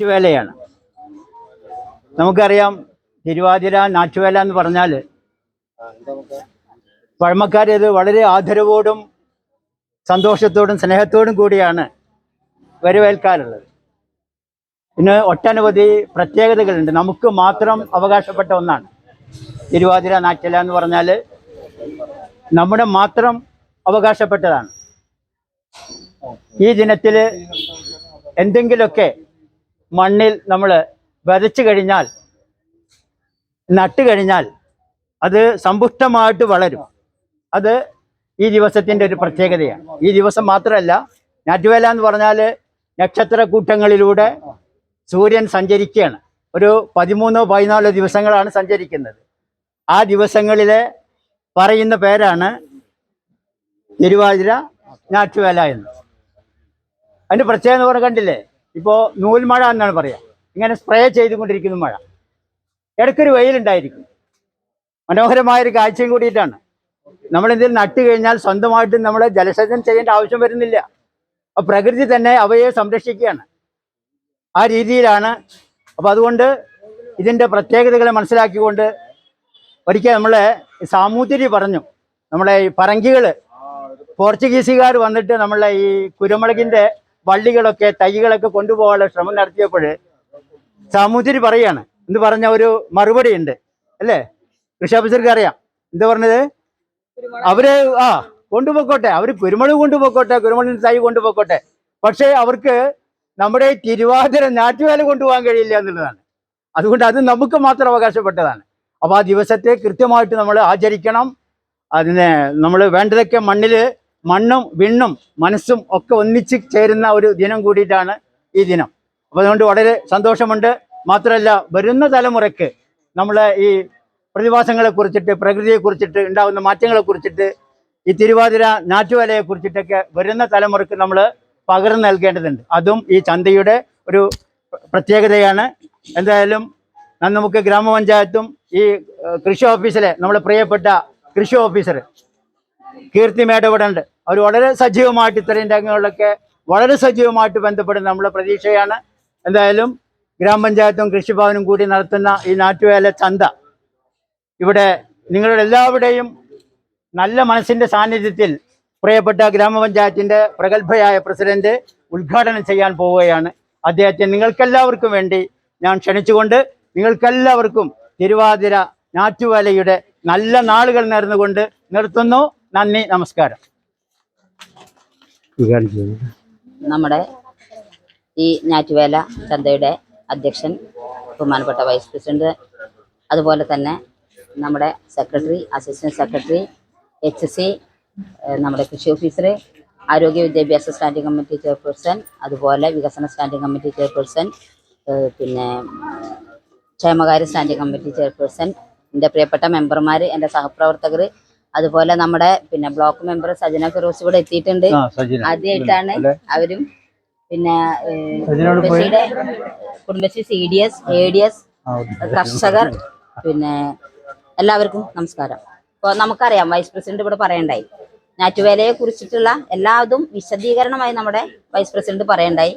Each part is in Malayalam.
നാറ്റുവേലയാണ്. നമുക്കറിയാം, തിരുവാതിര നാറ്റുവേല എന്ന് പറഞ്ഞാൽ പഴമക്കാരത് വളരെ ആദരവോടും സന്തോഷത്തോടും സ്നേഹത്തോടും കൂടിയാണ് വരവേൽക്കാറുള്ളത്. പിന്നെ ഒട്ടനവധി പ്രത്യേകതകളുണ്ട്. നമുക്ക് മാത്രം അവകാശപ്പെട്ട ഒന്നാണ് തിരുവാതിര നാറ്റുവേല എന്ന് പറഞ്ഞാൽ. നമ്മുടെ മാത്രം അവകാശപ്പെട്ടതാണ്. ഈ ദിനത്തിൽ എന്തെങ്കിലുമൊക്കെ മണ്ണിൽ നമ്മൾ വിതച്ചു കഴിഞ്ഞാൽ, നട്ടു കഴിഞ്ഞാൽ അത് സമ്പുഷ്ടമായിട്ട് വളരും. അത് ഈ ദിവസത്തിൻ്റെ ഒരു പ്രത്യേകതയാണ്. ഈ ദിവസം മാത്രമല്ല, നാറ്റുവേല എന്ന് പറഞ്ഞാൽ നക്ഷത്രക്കൂട്ടങ്ങളിലൂടെ സൂര്യൻ സഞ്ചരിക്കുകയാണ്. ഒരു 13-14 ദിവസങ്ങളാണ് സഞ്ചരിക്കുന്നത്. ആ ദിവസങ്ങളിലെ പറയുന്ന പേരാണ് തിരുവാതിര നാറ്റുവേല എന്ന്. അതിൻ്റെ പ്രത്യേകത എന്ന് പറഞ്ഞാൽ കണ്ടില്ലേ, ഇപ്പോൾ നൂൽമഴ എന്നാണ് പറയുക. ഇങ്ങനെ സ്പ്രേ ചെയ്തുകൊണ്ടിരിക്കുന്ന മഴ. ഇടയ്ക്കൊരു വെയിലുണ്ടായിരിക്കും. മനോഹരമായൊരു കാഴ്ചയും കൂടിയിട്ടാണ്. നമ്മളെന്തെങ്കിലും നട്ടു കഴിഞ്ഞാൽ സ്വന്തമായിട്ട് നമ്മൾ ജലസേചനം ചെയ്യേണ്ട ആവശ്യം വരുന്നില്ല. അപ്പോൾ പ്രകൃതി തന്നെ അവയെ സംരക്ഷിക്കുകയാണ്. ആ രീതിയിലാണ്. അപ്പോൾ അതുകൊണ്ട് ഇതിൻ്റെ പ്രത്യേകതകളെ മനസ്സിലാക്കിക്കൊണ്ട് ഒരിക്കൽ നമ്മളെ സാമൂതിരി പറഞ്ഞു, നമ്മളെ ഈ പറങ്കികൾ, പോർച്ചുഗീസുകാർ വന്നിട്ട് നമ്മളെ ഈ കുരുമുളകിൻ്റെ വള്ളികളൊക്കെ തൈകളൊക്കെ കൊണ്ടുപോകാനുള്ള ശ്രമം നടത്തിയപ്പോൾ സാമൂതിരി പറയാണ്, എന്ന് പറഞ്ഞ ഒരു മറുപടി ഉണ്ട് അല്ലേ? കൃഷി ഓഫീസർക്ക് അറിയാം. എന്താ പറഞ്ഞത്? അവര് കൊണ്ടുപോയിക്കോട്ടെ, അവർ കുരുമുളക് കൊണ്ടുപോയിക്കോട്ടെ, കുരുമുളകിൻ്റെ തൈ കൊണ്ടുപോയിക്കോട്ടെ, പക്ഷേ അവർക്ക് നമ്മുടെ തിരുവാതിര നാറ്റുവേല കൊണ്ടുപോകാൻ കഴിയില്ല എന്നുള്ളതാണ്. അതുകൊണ്ട് അത് നമുക്ക് മാത്രം അവകാശപ്പെട്ടതാണ്. അപ്പോൾ ആ ദിവസത്തെ കൃത്യമായിട്ട് നമ്മൾ ആചരിക്കണം. അതിനെ നമ്മൾ വേണ്ടതൊക്കെ മണ്ണും വിണ്ണും മനസ്സും ഒക്കെ ഒന്നിച്ച് ചേരുന്ന ഒരു ദിനം കൂടിയിട്ടാണ് ഈ ദിനം. അപ്പോൾ അതുകൊണ്ട് വളരെ സന്തോഷമുണ്ട്. മാത്രമല്ല, വരുന്ന തലമുറയ്ക്ക് നമ്മൾ ഈ പ്രതിഭാസങ്ങളെക്കുറിച്ചിട്ട്, പ്രകൃതിയെക്കുറിച്ചിട്ട്, ഉണ്ടാകുന്ന മാറ്റങ്ങളെക്കുറിച്ചിട്ട്, ഈ തിരുവാതിര നാറ്റുവേലയെക്കുറിച്ചിട്ടൊക്കെ വരുന്ന തലമുറയ്ക്ക് നമ്മൾ പകർന്നു നൽകേണ്ടതുണ്ട്. അതും ഈ ചന്തയുടെ ഒരു പ്രത്യേകതയാണ്. എന്തായാലും നമുക്ക് ഗ്രാമപഞ്ചായത്തും ഈ കൃഷി ഓഫീസിലെ നമ്മളെ പ്രിയപ്പെട്ട കൃഷി ഓഫീസർ കീർത്തി മേടപെടുന്നുണ്ട്. അവർ വളരെ സജീവമായിട്ട് ഇത്തരം രംഗങ്ങളിലൊക്കെ വളരെ സജീവമായിട്ട് ബന്ധപ്പെടുന്ന നമ്മളെ പ്രതീക്ഷയാണ്. എന്തായാലും ഗ്രാമപഞ്ചായത്തും കൃഷിഭവനും കൂടി നടത്തുന്ന ഈ നാറ്റുവേല ചന്ത ഇവിടെ നിങ്ങളുടെ എല്ലാവരുടെയും നല്ല മനസ്സിൻ്റെ സാന്നിധ്യത്തിൽ പ്രിയപ്പെട്ട ഗ്രാമപഞ്ചായത്തിൻ്റെ പ്രഗത്ഭയായ പ്രസിഡന്റ് ഉദ്ഘാടനം ചെയ്യാൻ പോവുകയാണ്. അദ്ദേഹത്തെ നിങ്ങൾക്കെല്ലാവർക്കും വേണ്ടി ഞാൻ ക്ഷണിച്ചുകൊണ്ട് നിങ്ങൾക്കെല്ലാവർക്കും തിരുവാതിര നാറ്റുവേലയുടെ നല്ല നാളുകൾ നേർന്നുകൊണ്ട് നിർത്തുന്നു. നന്ദി, നമസ്കാരം. നമ്മുടെ ഈ ഞാറ്റുവേല ചന്തയുടെ അധ്യക്ഷൻ, ബഹുമാനപ്പെട്ട വൈസ് പ്രസിഡന്റ്, അതുപോലെ തന്നെ നമ്മുടെ സെക്രട്ടറി, അസിസ്റ്റന്റ് സെക്രട്ടറി, HC, നമ്മുടെ കൃഷി ഓഫീസർ, ആരോഗ്യ വിദ്യാഭ്യാസ സ്റ്റാൻഡിംഗ് കമ്മിറ്റി ചെയർപേഴ്സൺ, അതുപോലെ വികസന സ്റ്റാൻഡിംഗ് കമ്മിറ്റി ചെയർപേഴ്സൺ, പിന്നെ ക്ഷേമകാര്യ സ്റ്റാൻഡിംഗ് കമ്മിറ്റി ചെയർപേഴ്സൺ, എൻ്റെ പ്രിയപ്പെട്ട മെമ്പർമാർ, എൻ്റെ സഹപ്രവർത്തകർ, അതുപോലെ നമ്മുടെ പിന്നെ ബ്ലോക്ക് മെമ്പർ സജന ഫിറോസ് ഇവിടെ എത്തിയിട്ടുണ്ട്. ആദ്യമായിട്ടാണ് അവരും. പിന്നെ കുടുംബശ്രീ CDS, ADS, കർഷകർ, പിന്നെ എല്ലാവർക്കും നമസ്കാരം. ഇപ്പോൾ നമുക്കറിയാം, വൈസ് പ്രസിഡന്റ് ഇവിടെ പറയണ്ടായി, നാറ്റുവേലയെ കുറിച്ചിട്ടുള്ള എല്ലാതും വിശദീകരണമായി നമ്മുടെ വൈസ് പ്രസിഡന്റ് പറയണ്ടായി.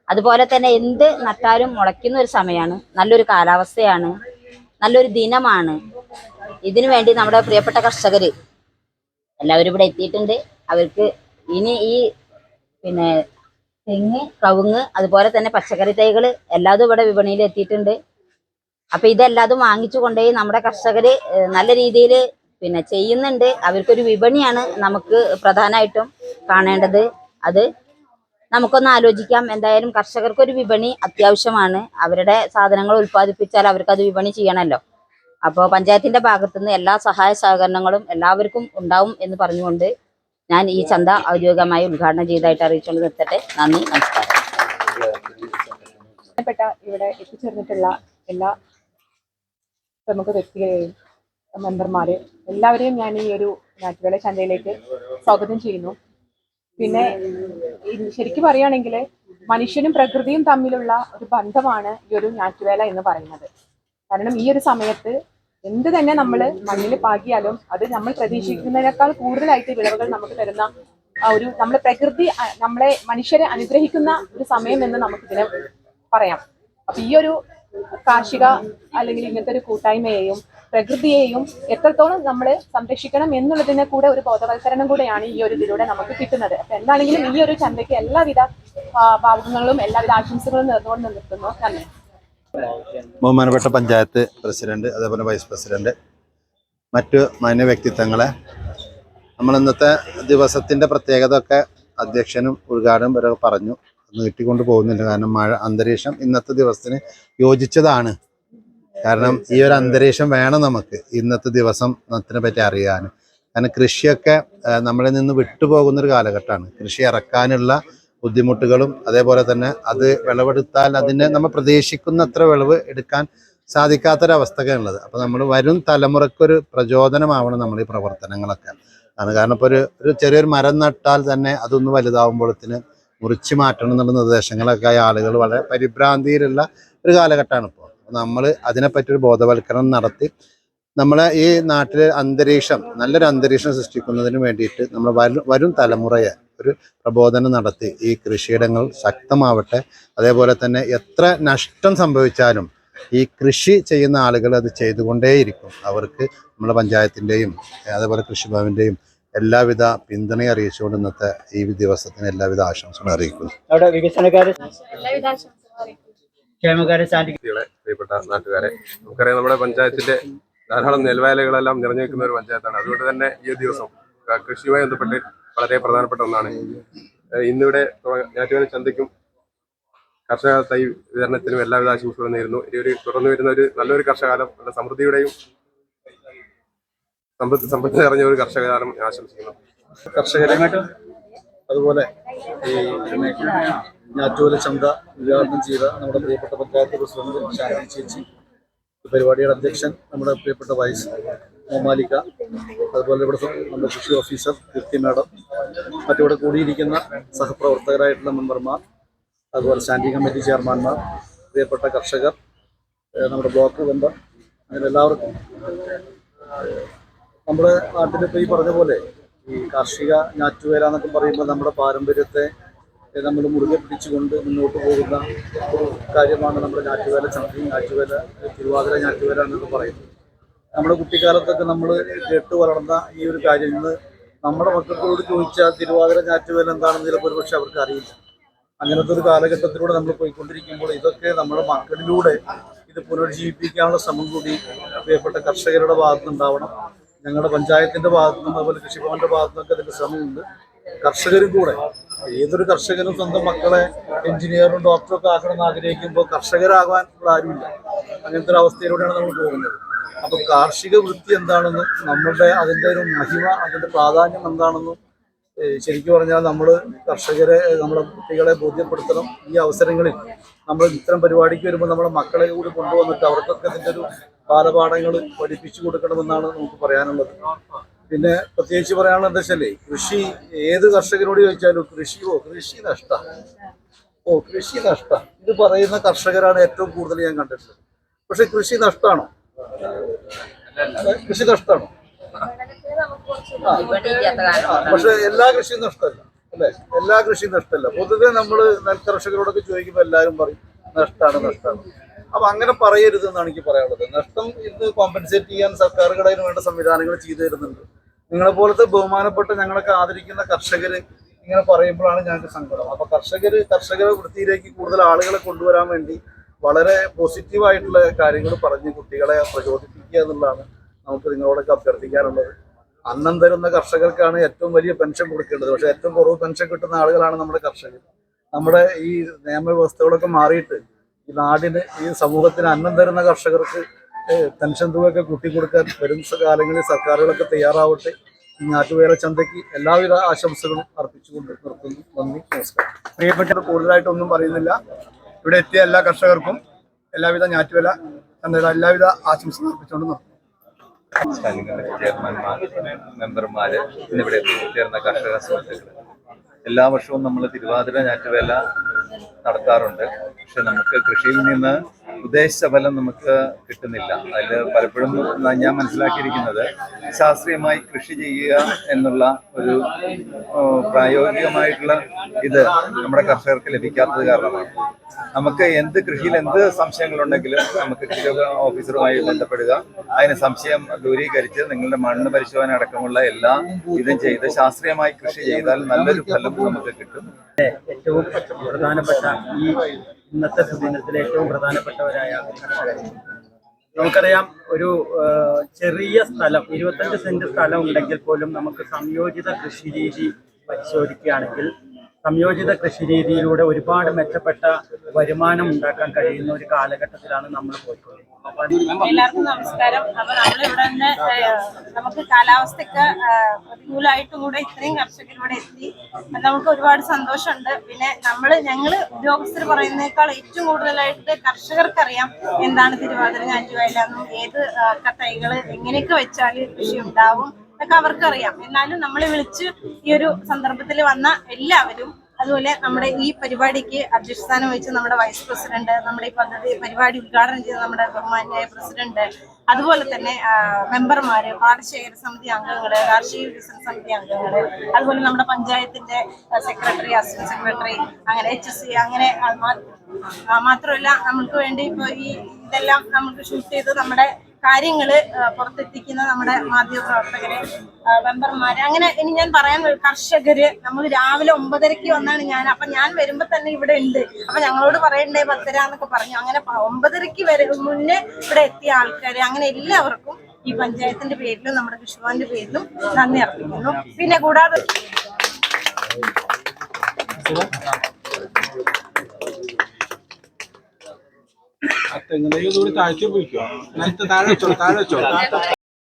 അതുപോലെ തന്നെ എന്ത് നട്ടാലും മുളയ്ക്കുന്ന ഒരു സമയമാണ്, നല്ലൊരു കാലാവസ്ഥയാണ്, നല്ലൊരു ദിനമാണ്. ഇതിനു വേണ്ടി നമ്മുടെ പ്രിയപ്പെട്ട കർഷകർ എല്ലാവരും ഇവിടെ എത്തിയിട്ടുണ്ട്. അവർക്ക് ഇനി ഈ പിന്നെ തെങ്ങ്, കവുങ്ങ്, അതുപോലെ തന്നെ പച്ചക്കറി തൈകൾ എല്ലാതും ഇവിടെ വിപണിയിൽ എത്തിയിട്ടുണ്ട്. അപ്പം ഇതെല്ലാതും വാങ്ങിച്ചു കൊണ്ടുപോയി നമ്മുടെ കർഷകർ നല്ല രീതിയിൽ പിന്നെ ചെയ്യുന്നുണ്ട്. അവർക്കൊരു വിപണിയാണ് നമുക്ക് പ്രധാനമായിട്ടും കാണേണ്ടത്. അത് നമുക്കൊന്ന് ആലോചിക്കാം. എന്തായാലും കർഷകർക്കൊരു വിപണി അത്യാവശ്യമാണ്. അവരുടെ സാധനങ്ങൾ ഉൽപ്പാദിപ്പിച്ചാൽ അവർക്കത് വിപണി ചെയ്യണമല്ലോ. അപ്പോൾ പഞ്ചായത്തിൻ്റെ ഭാഗത്തുനിന്ന് എല്ലാ സഹായ സഹകരണങ്ങളും എല്ലാവർക്കും ഉണ്ടാവും എന്ന് പറഞ്ഞുകൊണ്ട് ഞാൻ ഈ ചന്ത ഔദ്യോഗികമായി ഉദ്ഘാടനം ചെയ്തതായിട്ട് അറിയിച്ചുകൊണ്ട് നിർത്തട്ടെ. നന്ദി, നമസ്കാരം. ഇവിടെ എത്തിച്ചേർന്നിട്ടുള്ള എല്ലാ പ്രമുഖ വ്യക്തികളെയും മെമ്പർമാര് എല്ലാവരെയും ഞാൻ ഈ ഒരു നാറ്റുവേല ചന്തയിലേക്ക് സ്വാഗതം ചെയ്യുന്നു. പിന്നെ ശരിക്കും പറയുകയാണെങ്കിൽ മനുഷ്യനും പ്രകൃതിയും തമ്മിലുള്ള ഒരു ബന്ധമാണ് ഈ ഒരു ഞാറ്റുവേല എന്ന് പറയുന്നത്. കാരണം ഈ ഒരു സമയത്ത് എന്ത് തന്നെ നമ്മൾ മണ്ണിൽ പാകിയാലും അത് നമ്മൾ പ്രതീക്ഷിക്കുന്നതിനേക്കാൾ കൂടുതലായിട്ട് വിളവുകൾ നമുക്ക് തരുന്ന ഒരു നമ്മളെ പ്രകൃതി നമ്മളെ മനുഷ്യരെ അനുഗ്രഹിക്കുന്ന ഒരു സമയം എന്ന് നമുക്കിതിനെ പറയാം. അപ്പൊ ഈ ഒരു കാർഷിക അല്ലെങ്കിൽ ഇങ്ങനത്തെ ഒരു കൂട്ടായ്മയെയും പ്രകൃതിയെയും എത്രത്തോളം നമ്മൾ സംരക്ഷിക്കണം എന്നുള്ളതിനെ കൂടെ ഒരു ബോധവൽക്കരണം കൂടെയാണ് ഈ ഒരു ഇതിലൂടെ നമുക്ക് കിട്ടുന്നത്. അപ്പൊ എന്താണെങ്കിലും ഈ ഒരു ചന്തയ്ക്ക് എല്ലാവിധ ഭാവുകങ്ങളും എല്ലാവിധ ആശംസകളും നേർന്നുകൊണ്ട് നിർത്തുന്നു. നന്ദി. ബഹുമാനപ്പെട്ട പഞ്ചായത്ത് പ്രസിഡന്റ്, അതേപോലെ വൈസ് പ്രസിഡന്റ്, മറ്റു മാന്യ വ്യക്തിത്വങ്ങളെ, നമ്മൾ ഇന്നത്തെ ദിവസത്തിന്റെ പ്രത്യേകത ഒക്കെ അധ്യക്ഷനും ഉദ്ഘാടനം വരെ പറഞ്ഞു. നീട്ടിക്കൊണ്ട് പോകുന്നില്ല, കാരണം മഴ അന്തരീക്ഷം ഇന്നത്തെ ദിവസത്തിന് യോജിച്ചതാണ്. കാരണം ഈ ഒരു അന്തരീക്ഷം വേണം നമുക്ക് ഇന്നത്തെ ദിവസം അതിനെ പറ്റി അറിയാൻ. കാരണം കൃഷിയൊക്കെ നമ്മളിൽ നിന്ന് വിട്ടുപോകുന്നൊരു കാലഘട്ടമാണ്. കൃഷി ഇറക്കാനുള്ള ബുദ്ധിമുട്ടുകളും അതേപോലെ തന്നെ അത് വിളവെടുത്താൽ അതിനെ നമ്മൾ പ്രതീക്ഷിക്കുന്നത്ര വിളവ് എടുക്കാൻ സാധിക്കാത്തൊരവസ്ഥയൊക്കെ ഉള്ളത്. അപ്പോൾ നമ്മൾ വരും തലമുറക്കൊരു പ്രചോദനമാവണം നമ്മൾ ഈ പ്രവർത്തനങ്ങളൊക്കെ. കാരണം ഇപ്പോൾ ഒരു ചെറിയൊരു മരം നട്ടാൽ തന്നെ അതൊന്ന് വലുതാവുമ്പോഴത്തിന് മുറിച്ച് മാറ്റണം എന്നുള്ള നിർദ്ദേശങ്ങളൊക്കെ ആയ ആളുകൾ വളരെ പരിഭ്രാന്തിയിലുള്ള ഒരു കാലഘട്ടമാണ് ഇപ്പോൾ. നമ്മൾ അതിനെപ്പറ്റി ഒരു ബോധവൽക്കരണം നടത്തി നമ്മളെ ഈ നാട്ടിലെ അന്തരീക്ഷം, നല്ലൊരു അന്തരീക്ഷം സൃഷ്ടിക്കുന്നതിന് വേണ്ടിയിട്ട് നമ്മൾ വരും തലമുറയെ ഒരു പ്രബോധനം നടത്തി ഈ കൃഷിയിടങ്ങൾ ശക്തമാവട്ടെ. അതേപോലെ തന്നെ എത്ര നഷ്ടം സംഭവിച്ചാലും ഈ കൃഷി ചെയ്യുന്ന ആളുകൾ അത് ചെയ്തുകൊണ്ടേയിരിക്കും. അവർക്ക് നമ്മുടെ പഞ്ചായത്തിൻ്റെയും അതേപോലെ കൃഷിഭവൻ്റെയും എല്ലാവിധ പിന്തുണയും അറിയിച്ചുകൊണ്ട് ഇന്നത്തെ ഈ ദിവസത്തിന് എല്ലാവിധ ആശംസകളും അറിയിക്കുന്നു. അവിടെ വികസനകാര്യ ക്ഷേമകാര്യ പ്രിയപ്പെട്ട നാട്ടുകാരെ, നമുക്കറിയാം നമ്മുടെ പഞ്ചായത്തിന്റെ ധാരാളം നെൽവയലുകളെല്ലാം നിറഞ്ഞു നിൽക്കുന്ന ഒരു പഞ്ചായത്താണ്. അതുകൊണ്ട് തന്നെ ഈ ദിവസം കൃഷിയുമായി ബന്ധപ്പെട്ട് വളരെ പ്രധാനപ്പെട്ട ഒന്നാണ്. ഇന്നിവിടെ ഞാറ്റുവേല ചന്തയ്ക്കും കർഷക തൈ വിതരണത്തിനും എല്ലാവിധ ആശംസകളും നേരുന്നു. ഇനി ഒരു തുറന്നു വരുന്ന ഒരു നല്ലൊരു കർഷകകാലം, നല്ല സമൃദ്ധിയുടെയും സമ്പത്ത് നിറഞ്ഞ ഒരു കർഷകകാലം ആശംസിക്കുന്നു. കർഷകരെ അതുപോലെ ഈ ഞാറ്റുവേല ചന്ത ഉദ്ഘാടനം ചെയ്ത നമ്മുടെ പ്രിയപ്പെട്ട പഞ്ചായത്ത് പ്രസിഡന്റ് ശാന്തി ചേച്ചി, പരിപാടിയുടെ അധ്യക്ഷൻ നമ്മുടെ പ്രിയപ്പെട്ട വൈസ് മോമാലിക്ക, അതുപോലെ ഇവിടെ നമ്മുടെ കൃഷി ഓഫീസർ കീർത്തി മാഡം, മറ്റിവിടെ കൂടിയിരിക്കുന്ന സഹപ്രവർത്തകരായിട്ടുള്ള മെമ്പർമാർ, അതുപോലെ സ്റ്റാൻഡിംഗ് കമ്മിറ്റി ചെയർമാൻമാർ, പ്രിയപ്പെട്ട കർഷകർ, നമ്മുടെ ബ്ലോക്ക് മെമ്പർ, അങ്ങനെ എല്ലാവർക്കും നമ്മുടെ നാട്ടിലിപ്പോൾ ഈ പറഞ്ഞ പോലെ ഈ കാർഷിക ഞാറ്റുവേല എന്നൊക്കെ പറയുമ്പോൾ നമ്മുടെ പാരമ്പര്യത്തെ നമ്മൾ മുറുകെ പിടിച്ചുകൊണ്ട് മുന്നോട്ട് പോകുന്ന ഒരു കാര്യമാണ് നമ്മുടെ ഞാറ്റുവേല ചന്തയും ഞാറ്റുവേല തിരുവാതിര ഞാറ്റുവേല എന്നൊക്കെ പറയുന്നത്. നമ്മുടെ കുട്ടിക്കാലത്തൊക്കെ നമ്മൾ കേട്ട് വളർന്ന ഈ ഒരു കാര്യം ഇന്ന് നമ്മുടെ മക്കളോട് ചോദിച്ചാൽ തിരുവാതിര ഞാറ്റുവേല എന്താണെന്ന് ചിലപ്പോൾ ഒരുപക്ഷെ അവർക്ക് അറിയില്ല. അങ്ങനത്തെ ഒരു കാലഘട്ടത്തിലൂടെ നമ്മൾ പോയിക്കൊണ്ടിരിക്കുമ്പോൾ ഇതൊക്കെ നമ്മുടെ മക്കളിലൂടെ ഇത് പുനരുജ്ജീവിപ്പിക്കാനുള്ള ശ്രമം കൂടി പ്രിയപ്പെട്ട കർഷകരുടെ ഭാഗത്തുനിന്നുണ്ടാവണം. ഞങ്ങളുടെ പഞ്ചായത്തിന്റെ ഭാഗത്തുനിന്നും അതുപോലെ കൃഷിഭവന്റെ ഭാഗത്തുനിന്നൊക്കെ അതിന്റെ ശ്രമമുണ്ട്. കർഷകരും കൂടെ, ഏതൊരു കർഷകനും സ്വന്തം മക്കളെ എഞ്ചിനീയറും ഡോക്ടറും ഒക്കെ ആക്കണമെന്ന് ആഗ്രഹിക്കുമ്പോൾ കർഷകരാകാൻ ഇവിടെ ആരുമില്ല. അങ്ങനത്തെ ഒരു അവസ്ഥയിലൂടെയാണ് നമ്മൾ പോകുന്നത്. അപ്പം കാർഷിക വൃത്തി എന്താണെന്നും നമ്മളുടെ അതിൻ്റെ ഒരു മഹിമ, അതിൻ്റെ പ്രാധാന്യം എന്താണെന്നും ശരിക്കും പറഞ്ഞാൽ നമ്മൾ കർഷകരെ, നമ്മുടെ കുട്ടികളെ ബോധ്യപ്പെടുത്തണം. ഈ അവസരങ്ങളിൽ നമ്മൾ ഇത്തരം പരിപാടിക്ക് വരുമ്പോൾ നമ്മുടെ മക്കളെ കൂടി കൊണ്ടുവന്നിട്ട് അവർക്കൊക്കെ ഇതിൻ്റെ ഒരു ബാലപാഠങ്ങൾ പഠിപ്പിച്ചു കൊടുക്കണമെന്നാണ് നമുക്ക് പറയാനുള്ളത്. പിന്നെ പ്രത്യേകിച്ച് പറയാനുള്ളത് എന്താ വെച്ചാൽ, കൃഷി ഏത് കർഷകരോട് ചോദിച്ചാലും കൃഷി നഷ്ടം ഇത് പറയുന്ന കർഷകരാണ് ഏറ്റവും കൂടുതൽ ഞാൻ കണ്ടിട്ടുള്ളത്. പക്ഷെ കൃഷി നഷ്ടമാണോ? പക്ഷെ എല്ലാ കൃഷിയും നഷ്ടമല്ല അല്ലെ? എല്ലാ കൃഷിയും നഷ്ടമല്ല. പൊതുവെ നമ്മൾ നെൽകർഷകരോടൊക്കെ ചോദിക്കുമ്പോൾ എല്ലാവരും പറയും നഷ്ടമാണ്. അപ്പൊ അങ്ങനെ പറയരുത് എന്നാണ് എനിക്ക് പറയാനുള്ളത്. നഷ്ടം ഇത് കോമ്പൻസേറ്റ് ചെയ്യാൻ സർക്കാരുകൾ അതിന് വേണ്ട സംവിധാനങ്ങൾ ചെയ്തു തരുന്നുണ്ട്. നിങ്ങളെ പോലത്തെ ബഹുമാനപ്പെട്ട ഞങ്ങളൊക്കെ ആദരിക്കുന്ന കർഷകര് ഇങ്ങനെ പറയുമ്പോഴാണ് ഞങ്ങൾക്ക് സങ്കടം. അപ്പൊ കർഷകരെ വൃത്തിയിലേക്ക് കൂടുതൽ ആളുകളെ കൊണ്ടുവരാൻ വേണ്ടി വളരെ പോസിറ്റീവായിട്ടുള്ള കാര്യങ്ങൾ പറഞ്ഞ് കുട്ടികളെ പ്രചോദിപ്പിക്കുക എന്നുള്ളതാണ് നമുക്ക് നിങ്ങളോടൊക്കെ അഭ്യർത്ഥിക്കാനുള്ളത്. അന്നം തരുന്ന കർഷകർക്കാണ് ഏറ്റവും വലിയ പെൻഷൻ കൊടുക്കേണ്ടത്. പക്ഷെ ഏറ്റവും കുറവ് പെൻഷൻ കിട്ടുന്ന ആളുകളാണ് നമ്മുടെ കർഷകർ. നമ്മുടെ ഈ നിയമവ്യവസ്ഥകളൊക്കെ മാറിയിട്ട് ഈ നാടിന്, ഈ സമൂഹത്തിന് അന്നം തരുന്ന കർഷകർക്ക് പെൻഷൻ തുകയൊക്കെ കൂട്ടിക്കൊടുക്കാൻ വരുന്ന കാലങ്ങളിൽ സർക്കാരുകളൊക്കെ തയ്യാറാവട്ടെ. ഈ ഞാറ്റുവേല ചന്തയ്ക്ക് എല്ലാവിധ ആശംസകളും അർപ്പിച്ചുകൊണ്ട് നിർത്തുന്നു. നന്ദി, നമസ്കാരം. പ്രിയപ്പെട്ട, കൂടുതലായിട്ടൊന്നും പറയുന്നില്ല. ഇവിടെ എത്തിയ എല്ലാ കർഷകർക്കും എല്ലാവിധ ഞാറ്റുവേല ചന്തയുടെ എല്ലാവിധ ആശംസകൾ അർപ്പിച്ചുകൊണ്ട് നിർത്തുന്നു. സ്റ്റാൻഡിംഗ് കമ്മിറ്റി ചെയർമാൻമാർ, മെമ്പർമാര്, ഇന്നിവിടെ എത്തിച്ചേർന്ന കർഷക സുഹൃത്തുക്കൾ, എല്ലാ വർഷവും നമ്മൾ തിരുവാതിര ഞാറ്റുവേല നടത്താറുണ്ട്. പക്ഷെ നമുക്ക് കൃഷിയിൽ നിന്ന് ഉദ്ദേശിച്ച ഫലം നമുക്ക് കിട്ടുന്നില്ല. അതിൽ പലപ്പോഴും ഞാൻ മനസ്സിലാക്കിയിരിക്കുന്നത് ശാസ്ത്രീയമായി കൃഷി ചെയ്യുക എന്നുള്ള ഒരു പ്രായോഗികമായിട്ടുള്ള ഇത് നമ്മുടെ കർഷകർക്ക് ലഭിക്കാത്തത് കാരണമാണ്. നമുക്ക് എന്ത് കൃഷിയിൽ എന്ത് സംശയങ്ങളുണ്ടെങ്കിലും നമുക്ക് കൃഷി ഓഫീസറുമായി ബന്ധപ്പെടുക, അതിന് സംശയം ദൂരീകരിച്ച് നിങ്ങളുടെ മണ്ണ് പരിശോധന അടക്കമുള്ള എല്ലാ ഇതും ചെയ്ത് ശാസ്ത്രീയമായി കൃഷി ചെയ്താൽ നല്ലൊരു ഫലം നമുക്ക് കിട്ടും. ഏറ്റവും പ്രധാനപ്പെട്ട ഈ ഇന്നത്തെ സുദിനത്തിലെ ഏറ്റവും പ്രധാനപ്പെട്ടവരായ കർഷകർ, നമുക്കറിയാം ഒരു ചെറിയ സ്ഥലം 25 സെന്റ് സ്ഥലം ഉണ്ടെങ്കിൽ പോലും നമുക്ക് സംയോജിത കൃഷി രീതി പരിശോധിക്കുകയാണെങ്കിൽ സംയോജിത കൃഷി രീതിയിലൂടെ ഒരുപാട് മെച്ചപ്പെട്ട വരുമാനം ഉണ്ടാക്കാൻ കഴിയുന്ന ഒരു കാലഘട്ടത്തിലാണ് നമ്മൾ പോയിക്കൊണ്ടിരിക്കുന്നത്. എല്ലാവർക്കും നമസ്കാരം. അപ്പൊ നമ്മളിവിടെ നിന്ന് നമുക്ക് കാലാവസ്ഥയ്ക്ക് പ്രതികൂലമായിട്ടും കൂടെ ഇത്രയും കർഷകർ ഇവിടെ എത്തി, നമുക്ക് ഒരുപാട് സന്തോഷമുണ്ട്. പിന്നെ ഞങ്ങള് ഉദ്യോഗസ്ഥർ പറയുന്നേക്കാൾ ഏറ്റവും കൂടുതലായിട്ട് കർഷകർക്കറിയാം എന്താണ് തിരുവാതിര ഞാറ്റുവേലയെന്നും ഏത് തൈകള് എങ്ങനെയൊക്കെ വെച്ചാൽ കൃഷി ഉണ്ടാവും എന്നൊക്കെ അവർക്കറിയാം. എന്നാലും നമ്മളെ വിളിച്ച് ഈ ഒരു സന്ദർഭത്തിൽ വന്ന എല്ലാവരും, അതുപോലെ നമ്മുടെ ഈ പരിപാടിക്ക് അധ്യക്ഷസ്ഥാനം വഹിച്ച നമ്മുടെ വൈസ് പ്രസിഡന്റ്, നമ്മുടെ ഈ പരിപാടി ഉദ്ഘാടനം ചെയ്ത നമ്മുടെ ബഹുമാന്യായ പ്രസിഡന്റ്, അതുപോലെ തന്നെ മെമ്പർമാര്, പാടശേഖര സമിതി അംഗങ്ങള്, കാർഷിക വികസന സമിതി അംഗങ്ങള്, അതുപോലെ നമ്മുടെ പഞ്ചായത്തിന്റെ സെക്രട്ടറി, അസിസ്റ്റന്റ് സെക്രട്ടറി, അങ്ങനെ HSC, അങ്ങനെ മാത്രമല്ല നമ്മൾക്ക് വേണ്ടി ഇപ്പൊ ഇതെല്ലാം നമുക്ക് ഷൂട്ട് ചെയ്ത് നമ്മുടെ കാര്യങ്ങള് പുറത്തെത്തിക്കുന്ന നമ്മുടെ മാധ്യമപ്രവർത്തകര്, മെമ്പർമാര്, അങ്ങനെ ഇനി ഞാൻ പറയാൻ കർഷകര്. നമ്മൾ രാവിലെ 9:30 വന്നാണ് അപ്പൊ ഞാൻ വരുമ്പോ തന്നെ ഇവിടെ ഉണ്ട്. അപ്പൊ ഞങ്ങളോട് പറയണ്ടേ 10:30 എന്നൊക്കെ പറഞ്ഞു. അങ്ങനെ 9:30 മുന്നേ ഇവിടെ എത്തിയ ആൾക്കാര്, അങ്ങനെ എല്ലാവർക്കും ഈ പഞ്ചായത്തിന്റെ പേരിലും നമ്മുടെ കൃഷിഭവന്റെ പേരിലും നന്ദി അർപ്പിക്കുന്നു. പിന്നെ കൂടാതെ തെങ്ങ് തൈ താഴ്ത്തി പോയിക്കോ, താഴെ വെച്ചോ.